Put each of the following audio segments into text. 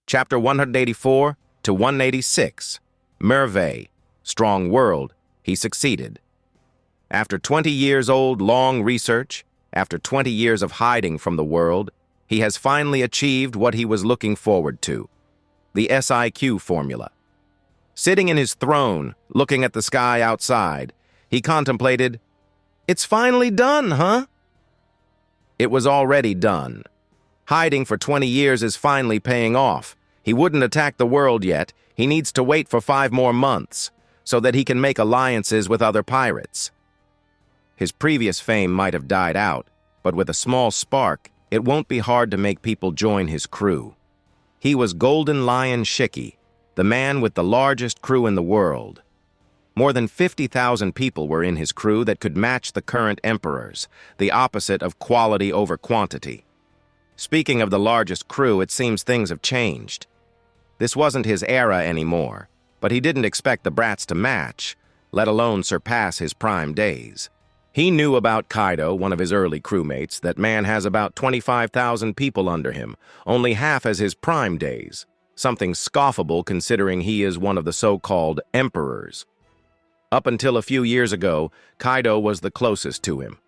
Chapter 184 to 186. Merveille. Strong world. He succeeded. After 20 years old long research, after 20 years of hiding from the world, he has finally achieved what he was looking forward to. The SIQ formula. Sitting in his throne, looking at the sky outside, he contemplated, "It's finally done, huh?" It was already done. Hiding for 20 years is finally paying off. He wouldn't attack the world yet. He needs to wait for 5 more months, so that he can make alliances with other pirates. His previous fame might have died out, but with a small spark, it won't be hard to make people join his crew. He was Golden Lion Shiki, the man with the largest crew in the world. More than 50,000 people were in his crew that could match the current emperors, the opposite of quality over quantity. Speaking of the largest crew, it seems things have changed. This wasn't his era anymore, but he didn't expect the brats to match, let alone surpass his prime days. He knew about Kaido, one of his early crewmates, that man has about 25,000 people under him, only half as his prime days, something scoffable considering he is one of the so-called emperors. Up until a few years ago, Kaido was the closest to him.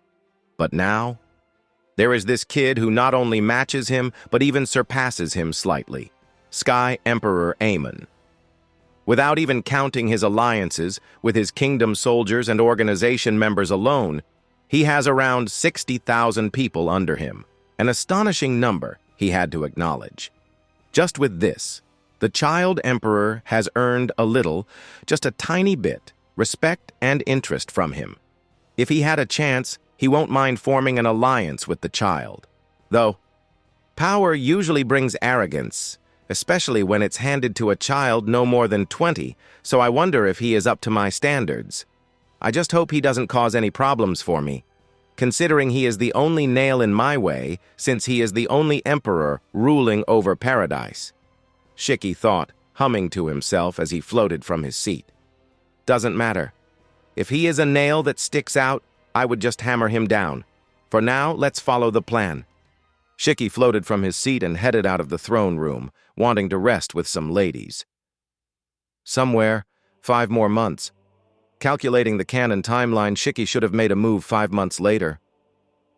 But now, there is this kid who not only matches him, but even surpasses him slightly, Sky Emperor Amon. Without even counting his alliances with his kingdom soldiers and organization members alone, he has around 60,000 people under him, an astonishing number, he had to acknowledge. Just with this, the child emperor has earned a little, just a tiny bit, respect and interest from him. If he had a chance, he won't mind forming an alliance with the child. Though, power usually brings arrogance, especially when it's handed to a child no more than 20, so I wonder if he is up to my standards. I just hope he doesn't cause any problems for me, considering he is the only nail in my way since he is the only emperor ruling over paradise. Shiki thought, humming to himself as he floated from his seat. Doesn't matter. If he is a nail that sticks out, I would just hammer him down. For now, let's follow the plan. Shiki floated from his seat and headed out of the throne room, wanting to rest with some ladies. Somewhere, 5 more months. Calculating the canon timeline, Shiki should have made a move 5 months later.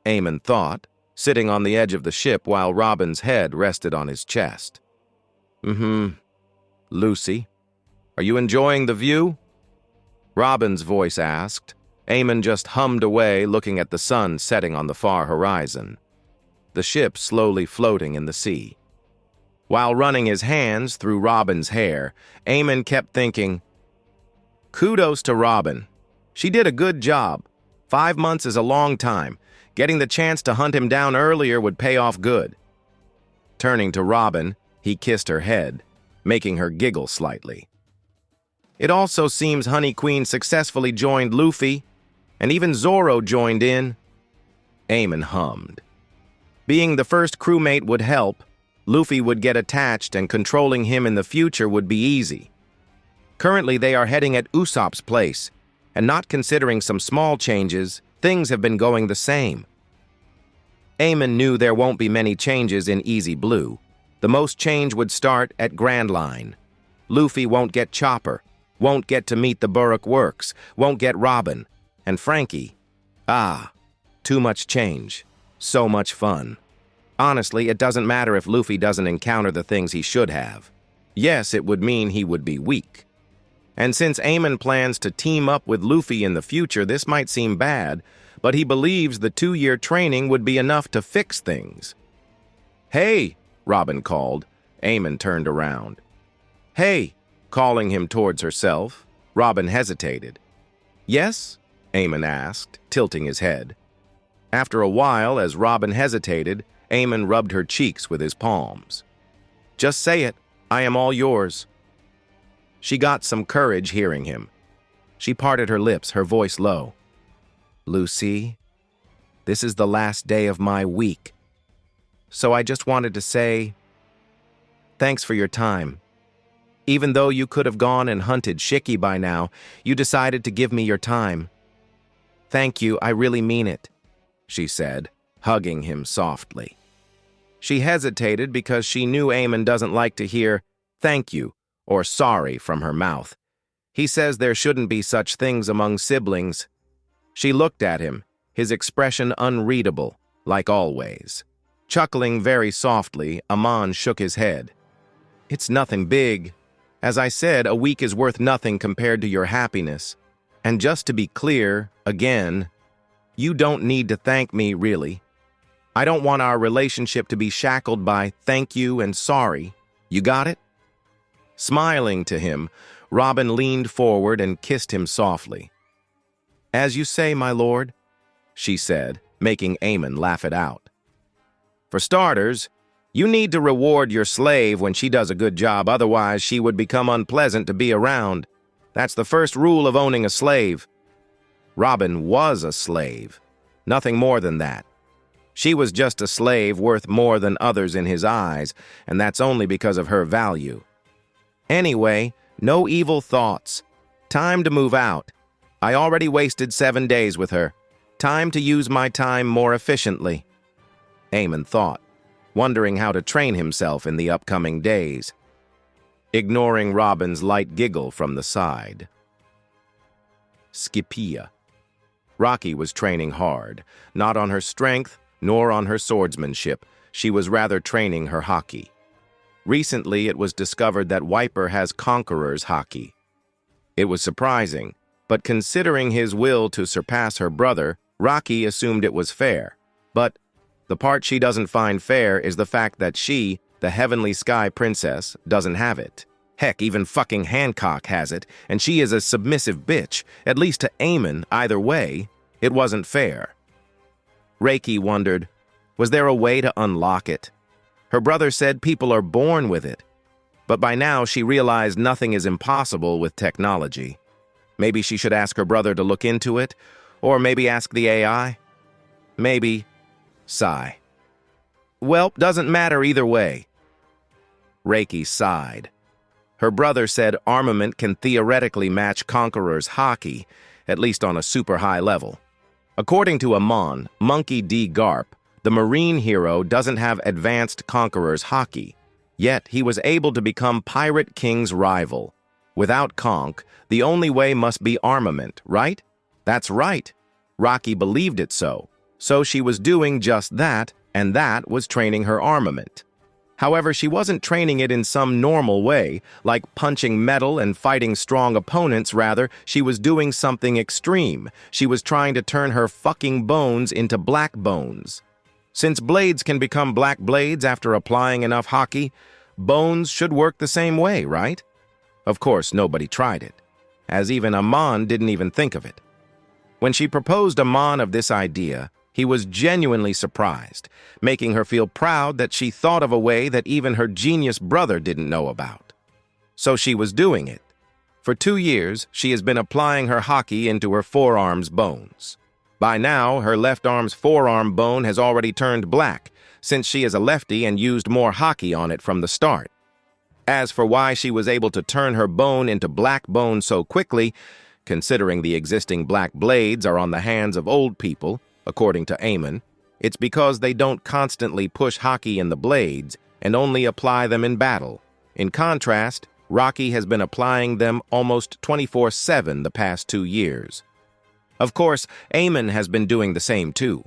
Amon thought, sitting on the edge of the ship while Robin's head rested on his chest. Lucy, are you enjoying the view? Robin's voice asked. Amon just hummed away, looking at the sun setting on the far horizon. The ship slowly floating in the sea. While running his hands through Robin's hair, Amon kept thinking, kudos to Robin. She did a good job. 5 months is a long time. Getting the chance to hunt him down earlier would pay off good. Turning to Robin, he kissed her head, making her giggle slightly. It also seems Honey Queen successfully joined Luffy, and even Zoro joined in. Amon hummed. Being the first crewmate would help. Luffy would get attached and controlling him in the future would be easy. Currently they are heading at Usopp's place, and not considering some small changes, things have been going the same. Amon knew there won't be many changes in Easy Blue. The most change would start at Grand Line. Luffy won't get Chopper, won't get to meet the Burrock Works, won't get Robin, and Frankie. Too much change. So much fun. Honestly, it doesn't matter if Luffy doesn't encounter the things he should have. Yes, it would mean he would be weak. And since Amon plans to team up with Luffy in the future, this might seem bad, but he believes the 2-year training would be enough to fix things. "Hey," Robin called. Amon turned around. "Hey," calling him towards herself. Robin hesitated. "Yes?" Amon asked, tilting his head. After a while, as Robin hesitated, Amon rubbed her cheeks with his palms. "Just say it. I am all yours." She got some courage hearing him. She parted her lips, her voice low. "Lucy, this is the last day of my week. So I just wanted to say, thanks for your time. Even though you could have gone and hunted Shiki by now, you decided to give me your time. Thank you, I really mean it," she said, hugging him softly. She hesitated because she knew Amon doesn't like to hear thank you or sorry from her mouth. He says there shouldn't be such things among siblings. She looked at him, his expression unreadable, like always. Chuckling very softly, Amon shook his head. It's nothing big. As I said, a week is worth nothing compared to your happiness. And just to be clear, again, you don't need to thank me, really. I don't want our relationship to be shackled by thank you and sorry. You got it? Smiling to him, Robin leaned forward and kissed him softly. As you say, my lord, she said, making Amon laugh it out. For starters, you need to reward your slave when she does a good job, otherwise she would become unpleasant to be around. That's the first rule of owning a slave. Robin was a slave, nothing more than that. She was just a slave worth more than others in his eyes, and that's only because of her value. Anyway, no evil thoughts. Time to move out. I already wasted 7 days with her. Time to use my time more efficiently. Amon thought, wondering how to train himself in the upcoming days, ignoring Robin's light giggle from the side. Skypiean. Rocky was training hard, not on her strength, nor on her swordsmanship. She was rather training her hockey. Recently, it was discovered that Wiper has Conqueror's hockey. It was surprising, but considering his will to surpass her brother, Rocky assumed it was fair. But the part she doesn't find fair is the fact that she, the Heavenly Sky Princess, doesn't have it. Heck, even fucking Hancock has it, and she is a submissive bitch. At least to Amon, either way, it wasn't fair. Reiki wondered, was there a way to unlock it? Her brother said people are born with it. But by now she realized nothing is impossible with technology. Maybe she should ask her brother to look into it, or maybe ask the AI? Maybe. Sigh. Well, doesn't matter either way. Reiki sighed. Her brother said armament can theoretically match Conqueror's hockey, at least on a super high level. According to Amon, Monkey D. Garp, the Marine hero doesn't have advanced Conqueror's hockey, yet he was able to become Pirate King's rival. Without Conch, the only way must be armament, right? That's right. Rocky believed it so. So she was doing just that, and that was training her armament. However, she wasn't training it in some normal way, like punching metal and fighting strong opponents. Rather, she was doing something extreme. She was trying to turn her fucking bones into black bones. Since blades can become black blades after applying enough hockey, bones should work the same way, right? Of course, nobody tried it, as even Amon didn't even think of it. When she proposed Amon of this idea, he was genuinely surprised, making her feel proud that she thought of a way that even her genius brother didn't know about. So she was doing it. For 2 years, she has been applying her hockey into her forearm's bones. By now, her left arm's forearm bone has already turned black, since she is a lefty and used more hockey on it from the start. As for why she was able to turn her bone into black bone so quickly, considering the existing black blades are on the hands of old people, according to Amon, it's because they don't constantly push hockey in the blades and only apply them in battle. In contrast, Rocky has been applying them almost 24/7 the past 2 years. Of course, Amon has been doing the same too.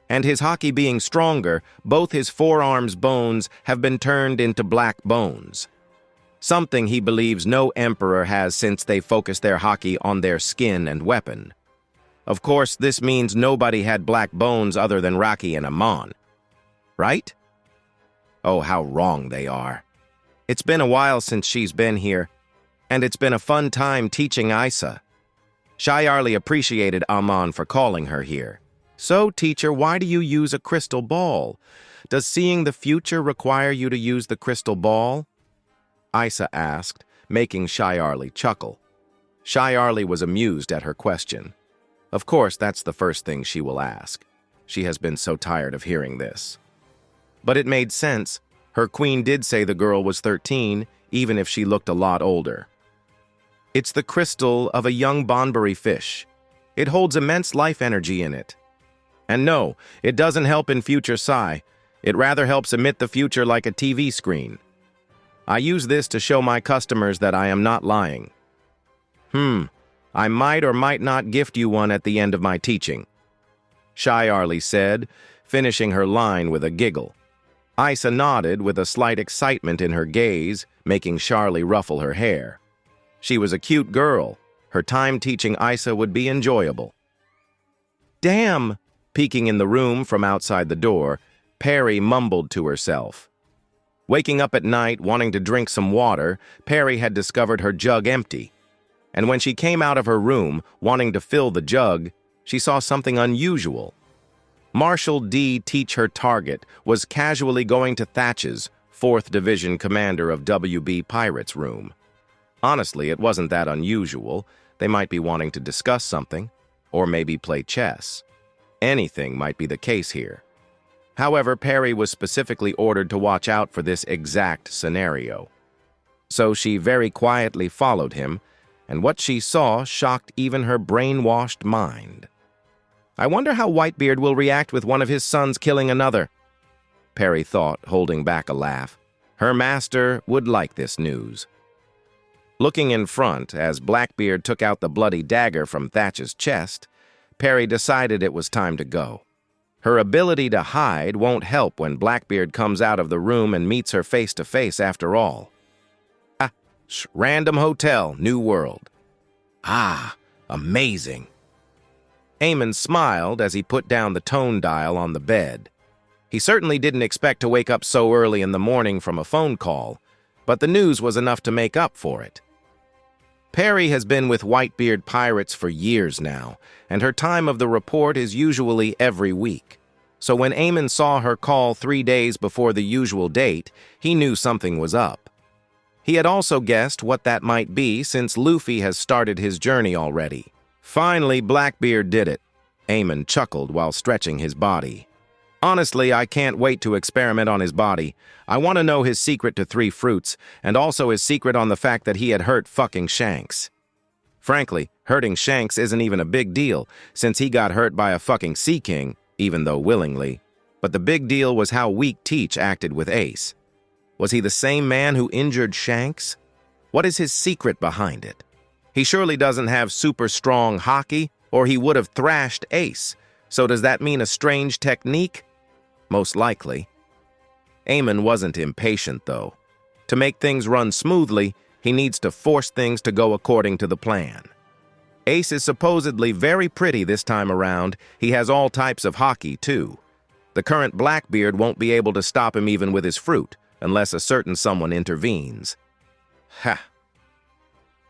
And his hockey being stronger, both his forearm's bones have been turned into black bones. Something he believes no emperor has since they focused their hockey on their skin and weapon. Of course, this means nobody had black bones other than Rocky and Amon. Right? Oh, how wrong they are. It's been a while since she's been here, and it's been a fun time teaching Isa. Shiarli appreciated Amon for calling her here. So, teacher, why do you use a crystal ball? Does seeing the future require you to use the crystal ball? Isa asked, making Shiarli chuckle. Shiarli was amused at her question. Of course, that's the first thing she will ask. She has been so tired of hearing this. But it made sense. Her queen did say the girl was 13, even if she looked a lot older. It's the crystal of a young Bonbury fish. It holds immense life energy in it. And no, it doesn't help in future Sai. It rather helps emit the future like a TV screen. I use this to show my customers that I am not lying. I might or might not gift you one at the end of my teaching, Shyarly said, finishing her line with a giggle. Isa nodded with a slight excitement in her gaze, making Charlie ruffle her hair. She was a cute girl. Her time teaching Isa would be enjoyable. Damn! Peeking in the room from outside the door, Perry mumbled to herself. Waking up at night, wanting to drink some water, Perry had discovered her jug empty. And when she came out of her room, wanting to fill the jug, she saw something unusual. Marshal D. Teach her target was casually going to Thatch's, 4th Division commander of WB Pirates' room. Honestly, it wasn't that unusual. They might be wanting to discuss something, or maybe play chess. Anything might be the case here. However, Perry was specifically ordered to watch out for this exact scenario. So she very quietly followed him, and what she saw shocked even her brainwashed mind. I wonder how Whitebeard will react with one of his sons killing another, Perry thought, holding back a laugh. Her master would like this news. Looking in front, as Blackbeard took out the bloody dagger from Thatch's chest, Perry decided it was time to go. Her ability to hide won't help when Blackbeard comes out of the room and meets her face to face after all. Random hotel, New World. Amazing. Amon smiled as he put down the tone dial on the bed. He certainly didn't expect to wake up so early in the morning from a phone call, but the news was enough to make up for it. Perry has been with Whitebeard Pirates for years now, and her time of the report is usually every week. So when Amon saw her call 3 days before the usual date, he knew something was up. He had also guessed what that might be since Luffy has started his journey already. Finally, Blackbeard did it. Amon chuckled while stretching his body. Honestly, I can't wait to experiment on his body. I want to know his secret to 3 fruits, and also his secret on the fact that he had hurt fucking Shanks. Frankly, hurting Shanks isn't even a big deal, since he got hurt by a fucking Sea King, even though willingly. But the big deal was how weak Teach acted with Ace. Was he the same man who injured Shanks? What is his secret behind it? He surely doesn't have super strong hockey, or he would have thrashed Ace. So does that mean a strange technique? Most likely. Amon wasn't impatient, though. To make things run smoothly, he needs to force things to go according to the plan. Ace is supposedly very pretty this time around. He has all types of hockey, too. The current Blackbeard won't be able to stop him even with his fruit, unless a certain someone intervenes.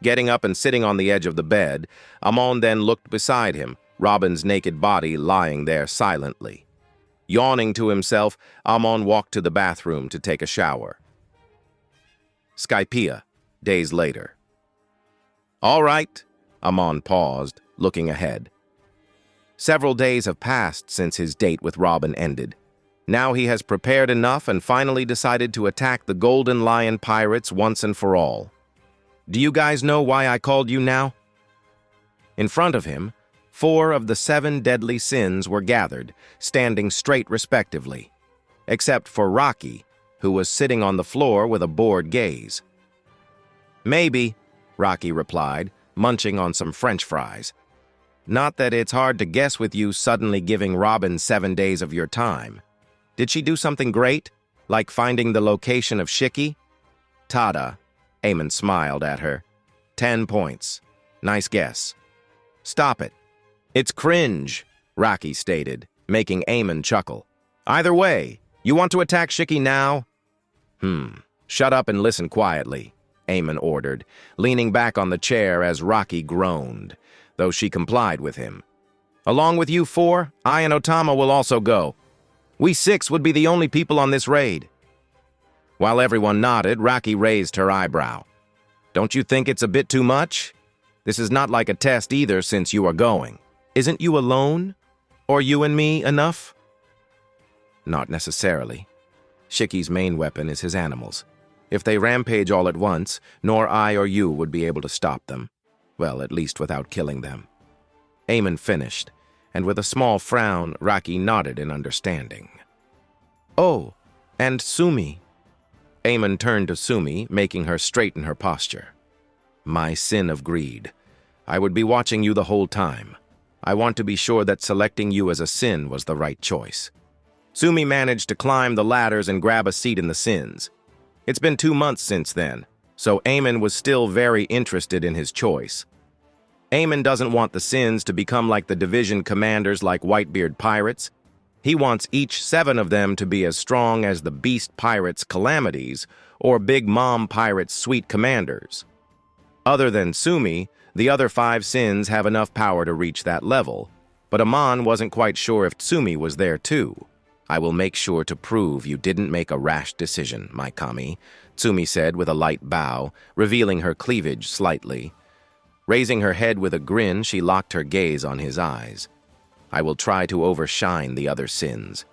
Getting up and sitting on the edge of the bed, Amon then looked beside him, Robin's naked body lying there silently. Yawning to himself, Amon walked to the bathroom to take a shower. Skypea, days later. All right, Amon paused, looking ahead. Several days have passed since his date with Robin ended. Now he has prepared enough and finally decided to attack the Golden Lion Pirates once and for all. Do you guys know why I called you now? In front of him, 4 of the 7 deadly sins were gathered, standing straight respectively, except for Rocky, who was sitting on the floor with a bored gaze. Maybe, Rocky replied, munching on some French fries. Not that it's hard to guess with you suddenly giving Robin 7 days of your time. Did she do something great, like finding the location of Shiki? Tada, Amon smiled at her. 10 points. Nice guess. Stop it. It's cringe, Rocky stated, making Amon chuckle. Either way, you want to attack Shiki now? Shut up and listen quietly, Amon ordered, leaning back on the chair as Rocky groaned, though she complied with him. Along with you 4, I and Otama will also go. We 6 would be the only people on this raid. While everyone nodded, Rocky raised her eyebrow. Don't you think it's a bit too much? This is not like a test either since you are going. Isn't you alone? Or you and me enough? Not necessarily. Shiki's main weapon is his animals. If they rampage all at once, nor I or you would be able to stop them. Well, at least without killing them. Amon finished, and with a small frown, Rocky nodded in understanding. Oh, and Sumi. Amon turned to Sumi, making her straighten her posture. My sin of greed. I would be watching you the whole time. I want to be sure that selecting you as a sin was the right choice. Sumi managed to climb the ladders and grab a seat in the sins. It's been 2 months since then, so Amon was still very interested in his choice. Amon doesn't want the sins to become like the division commanders like Whitebeard pirates. He wants each 7 of them to be as strong as the beast pirates' calamities or Big Mom pirates' sweet commanders. Other than Sumi, the other 5 sins have enough power to reach that level, but Amon wasn't quite sure if Sumi was there too. I will make sure to prove you didn't make a rash decision, my kami, Sumi said with a light bow, revealing her cleavage slightly. Raising her head with a grin, she locked her gaze on his eyes. I will try to overshine the other sins.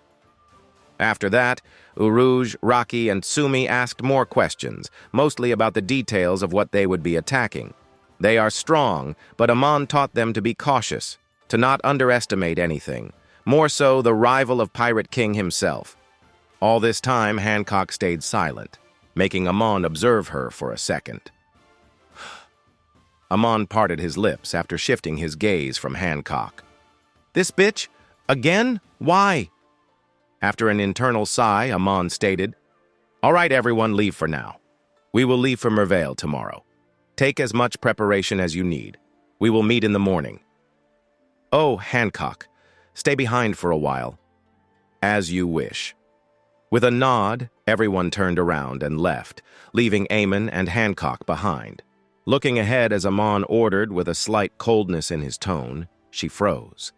After that, Uruj, Rocky, and Sumi asked more questions, mostly about the details of what they would be attacking. They are strong, but Amon taught them to be cautious, to not underestimate anything, more so the rival of Pirate King himself. All this time, Hancock stayed silent, making Amon observe her for a second. Amon parted his lips after shifting his gaze from Hancock. This bitch? Again? Why? After an internal sigh, Amon stated, All right, everyone, leave for now. We will leave for Mervale tomorrow. Take as much preparation as you need. We will meet in the morning. Oh, Hancock, stay behind for a while. As you wish. With a nod, everyone turned around and left, leaving Amon and Hancock behind. Looking ahead as Amon ordered with a slight coldness in his tone, she froze.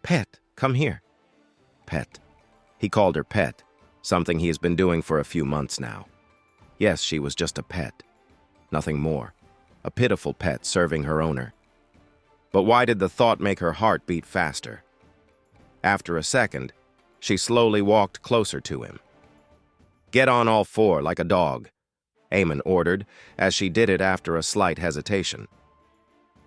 Pet, come here. Pet. He called her Pet, something he has been doing for a few months now. Yes, she was just a pet. Nothing more. A pitiful pet serving her owner. But why did the thought make her heart beat faster? After a second, she slowly walked closer to him. Get on all 4 like a dog, Amon ordered, as she did it after a slight hesitation.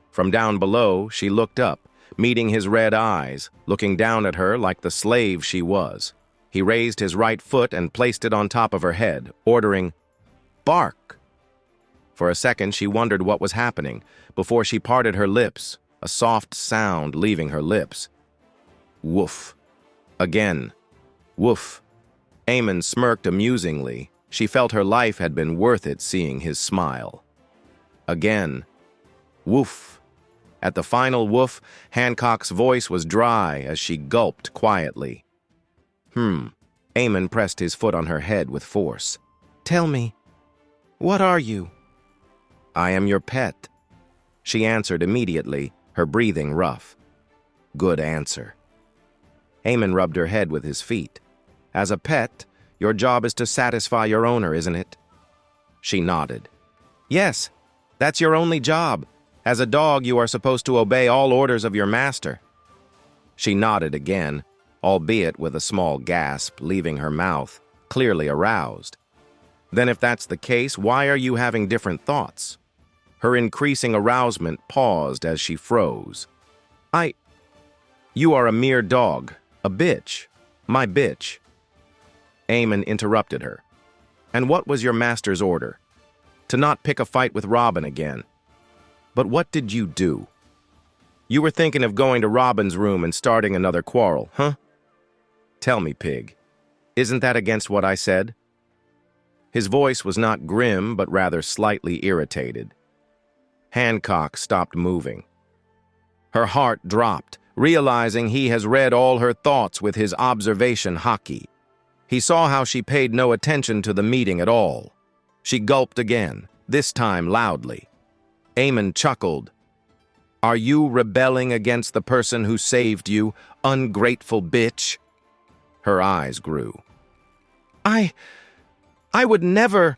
From down below, she looked up, meeting his red eyes, looking down at her like the slave she was. He raised his right foot and placed it on top of her head, ordering, Bark! For a second, she wondered what was happening, before she parted her lips, a soft sound leaving her lips. Woof. Again. Woof. Amon smirked amusingly. She felt her life had been worth it seeing his smile. Again. Woof. At the final woof, Hancock's voice was dry as she gulped quietly. Amon pressed his foot on her head with force. Tell me, what are you? I am your pet. She answered immediately, her breathing rough. Good answer. Amon rubbed her head with his feet. As a pet, your job is to satisfy your owner, isn't it? She nodded. Yes, that's your only job. As a dog, you are supposed to obey all orders of your master. She nodded again, albeit with a small gasp leaving her mouth, clearly aroused. Then if that's the case, why are you having different thoughts? Her increasing arousement paused as she froze. You are a mere dog, a bitch, my bitch. Amon interrupted her. And what was your master's order? To not pick a fight with Robin again. But what did you do? You were thinking of going to Robin's room and starting another quarrel, huh? Tell me, pig, isn't that against what I said? His voice was not grim, but rather slightly irritated. Hancock stopped moving. Her heart dropped, realizing he has read all her thoughts with his observation hockey. He saw how she paid no attention to the meeting at all. She gulped again, this time loudly. Amon chuckled. Are you rebelling against the person who saved you, ungrateful bitch? Her eyes grew. I would never...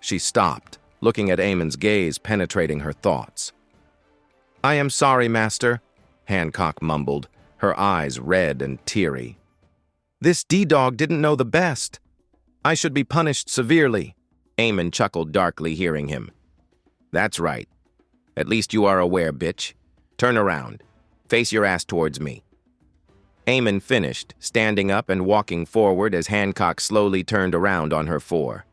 She stopped, looking at Amon's gaze penetrating her thoughts. I am sorry, master, Hancock mumbled, her eyes red and teary. This D-dog didn't know the best. I should be punished severely. Amon chuckled darkly, hearing him. That's right. At least you are aware, bitch. Turn around. Face your ass towards me. Amon finished, standing up and walking forward as Hancock slowly turned around on her four.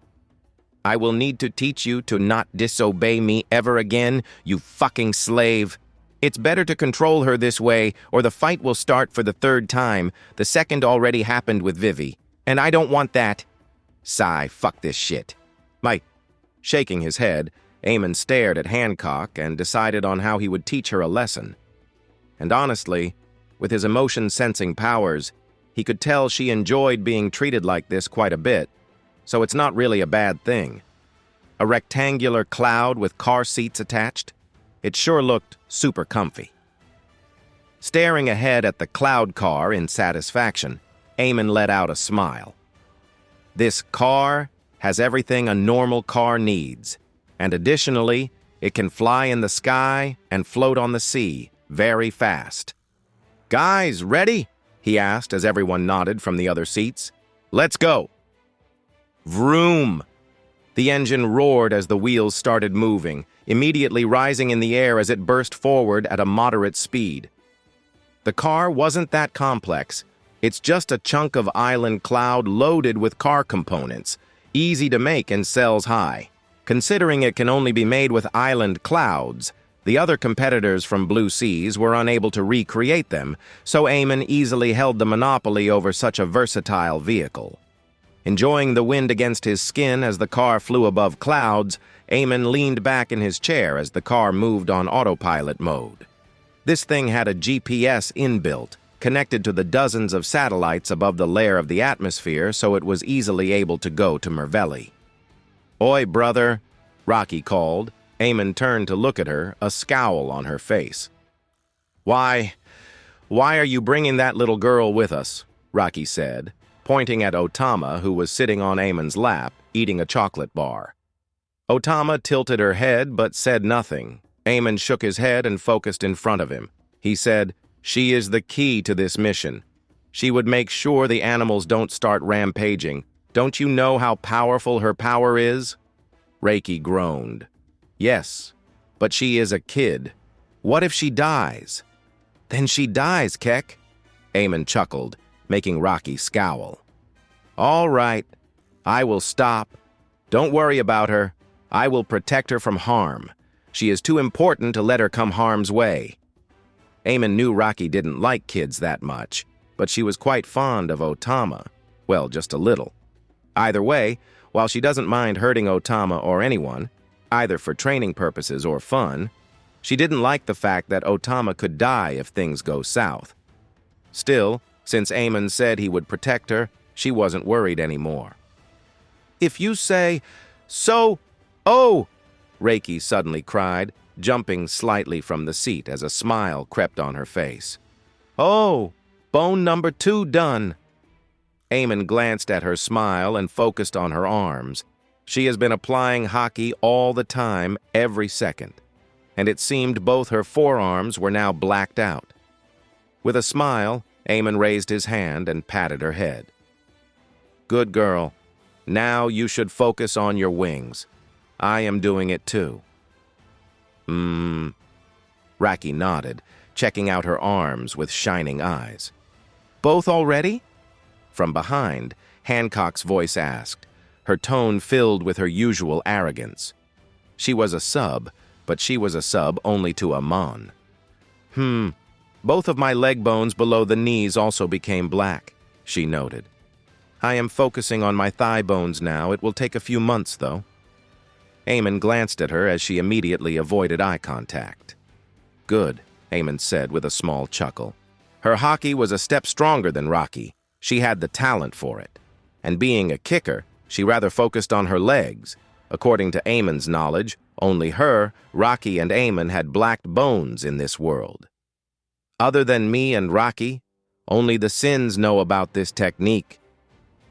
I will need to teach you to not disobey me ever again, you fucking slave. It's better to control her this way, or the fight will start for the third time. The second already happened with Vivi, and I don't want that. Sigh, fuck this shit. Shaking his head, Amon stared at Hancock and decided on how he would teach her a lesson. And honestly, with his emotion-sensing powers, he could tell she enjoyed being treated like this quite a bit, so it's not really a bad thing. A rectangular cloud with car seats attached? It sure looked super comfy. Staring ahead at the cloud car in satisfaction, Amon let out a smile. This car has everything a normal car needs, and additionally, it can fly in the sky and float on the sea very fast. Guys, ready? He asked as everyone nodded from the other seats. Let's go. Vroom! The engine roared as the wheels started moving, immediately rising in the air as it burst forward at a moderate speed. The car wasn't that complex. It's just a chunk of island cloud loaded with car components, easy to make in cells high. Considering it can only be made with island clouds, the other competitors from Blue Seas were unable to recreate them, so Amon easily held the monopoly over such a versatile vehicle. Enjoying the wind against his skin as the car flew above clouds, Amon leaned back in his chair as the car moved on autopilot mode. This thing had a GPS inbuilt, connected to the dozens of satellites above the layer of the atmosphere, so it was easily able to go to Mervelli. Oi, brother, Rocky called. Amon turned to look at her, a scowl on her face. Why are you bringing that little girl with us? Rocky said, pointing at Otama, who was sitting on Amon's lap, eating a chocolate bar. Otama tilted her head but said nothing. Amon shook his head and focused in front of him. He said, "She is the key to this mission. She would make sure the animals don't start rampaging. Don't you know how powerful her power is?" Reiki groaned. Yes, but she is a kid. What if she dies? Then she dies, Keck. Amon chuckled, making Rocky scowl. All right, I will stop. Don't worry about her. I will protect her from harm. She is too important to let her come harm's way. Amon knew Rocky didn't like kids that much, but she was quite fond of Otama. Well, just a little. Either way, while she doesn't mind hurting Otama or anyone, either for training purposes or fun, she didn't like the fact that Otama could die if things go south. Still, since Amon said he would protect her, she wasn't worried anymore. If you say, so, oh, Reiki suddenly cried, jumping slightly from the seat as a smile crept on her face. Oh, bone number 2 done. Amon glanced at her smile and focused on her arms. She has been applying hockey all the time, every second, and it seemed both her forearms were now blacked out. With a smile, Amon raised his hand and patted her head. Good girl. Now you should focus on your wings. I am doing it too. Rocky nodded, checking out her arms with shining eyes. Both already? From behind, Hancock's voice asked, her tone filled with her usual arrogance. She was a sub, but she was a sub only to Amon. Both of my leg bones below the knees also became black, she noted. I am focusing on my thigh bones now. It will take a few months, though. Amon glanced at her as she immediately avoided eye contact. Good, Amon said with a small chuckle. Her hockey was a step stronger than Rocky. She had the talent for it. And being a kicker, she rather focused on her legs. According to Amon's knowledge, only her, Rocky, and Amon had black bones in this world. Other than me and Rocky, only the Sins know about this technique.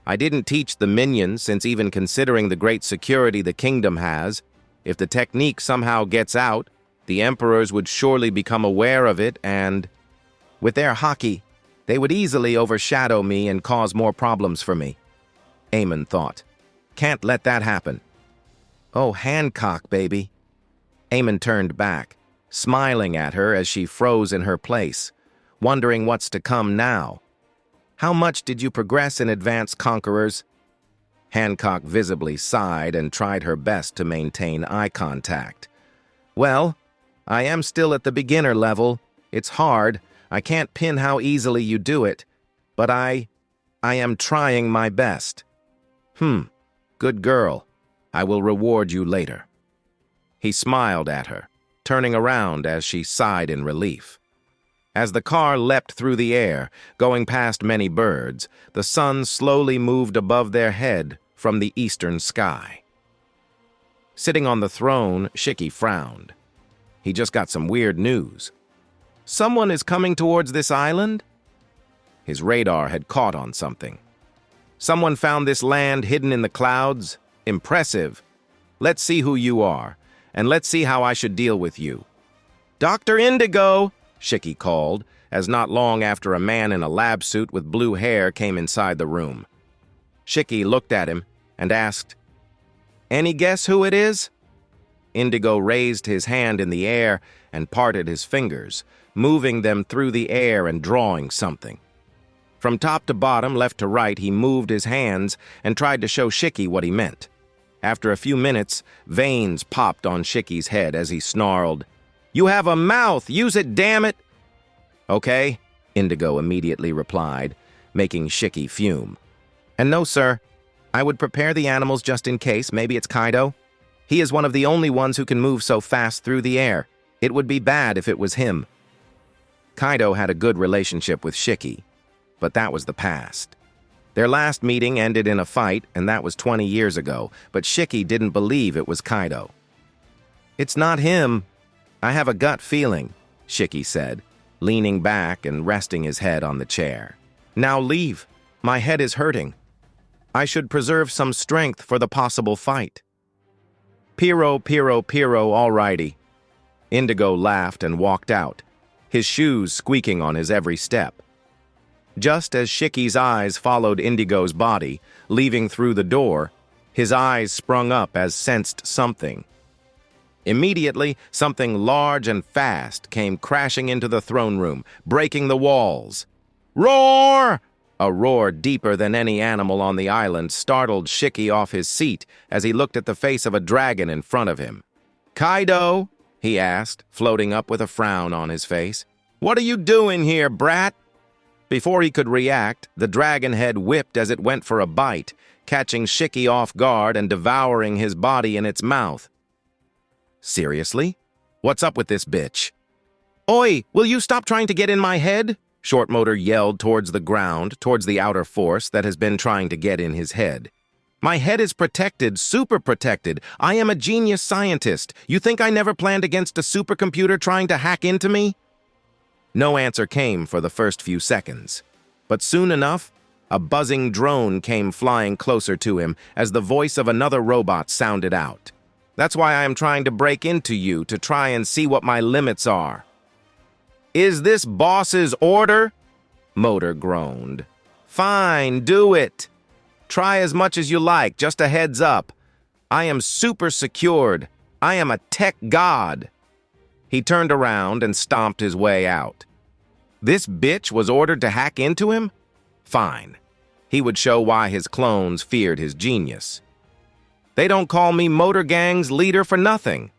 I didn't teach the minions, since even considering the great security the kingdom has, if the technique somehow gets out, the emperors would surely become aware of it and, with their hockey, they would easily overshadow me and cause more problems for me. Amon thought. Can't let that happen. Oh, Hancock, baby. Amon turned back, smiling at her as she froze in her place, wondering what's to come now, How much did you progress in advanced conquerors? Hancock visibly sighed and tried her best to maintain eye contact. Well, I am still at the beginner level. It's hard. I can't pin how easily you do it, but I am trying my best. Good girl. I will reward you later. He smiled at her, turning around as she sighed in relief. As the car leapt through the air, going past many birds, the sun slowly moved above their head from the eastern sky. Sitting on the throne, Shiki frowned. He just got some weird news. Someone is coming towards this island? His radar had caught on something. Someone found this land hidden in the clouds? Impressive. Let's see who you are, and let's see how I should deal with you. Dr. Indigo! Shiki called, as not long after a man in a lab suit with blue hair came inside the room. Shiki looked at him and asked, "Any guess who it is?" Indigo raised his hand in the air and parted his fingers, moving them through the air and drawing something. From top to bottom, left to right, he moved his hands and tried to show Shiki what he meant. After a few minutes, veins popped on Shiki's head as he snarled, "You have a mouth! Use it, damn it!" "Okay," Indigo immediately replied, making Shiki fume. "And no, sir. I would prepare the animals just in case. Maybe it's Kaido. He is one of the only ones who can move so fast through the air. It would be bad if it was him." Kaido had a good relationship with Shiki, but that was the past. Their last meeting ended in a fight, and that was 20 years ago, but Shiki didn't believe it was Kaido. "It's not him. I have a gut feeling," Shiki said, leaning back and resting his head on the chair. "Now leave. My head is hurting. I should preserve some strength for the possible fight." Piro, alrighty." Indigo laughed and walked out, his shoes squeaking on his every step. Just as Shiki's eyes followed Indigo's body, leaving through the door, his eyes sprung up as sensed something. Immediately, something large and fast came crashing into the throne room, breaking the walls. "Roar!" A roar deeper than any animal on the island startled Shiki off his seat as he looked at the face of a dragon in front of him. "Kaido?" he asked, floating up with a frown on his face. "What are you doing here, brat?" Before he could react, the dragon head whipped as it went for a bite, catching Shiki off guard and devouring his body in its mouth. "Seriously? What's up with this bitch?" "Oi, will you stop trying to get in my head?" Short Motor yelled towards the ground, towards the outer force that has been trying to get in his head. "My head is protected, super protected. I am a genius scientist. You think I never planned against a supercomputer trying to hack into me?" No answer came for the first few seconds. But soon enough, a buzzing drone came flying closer to him as the voice of another robot sounded out. "That's why I am trying to break into you, to try and see what my limits are." "Is this boss's order?" Motor groaned. "Fine, do it. Try as much as you like, just a heads up. I am super secured. I am a tech god." He turned around and stomped his way out. This bitch was ordered to hack into him? Fine. He would show why his clones feared his genius. "They don't call me Motor Gang's leader for nothing."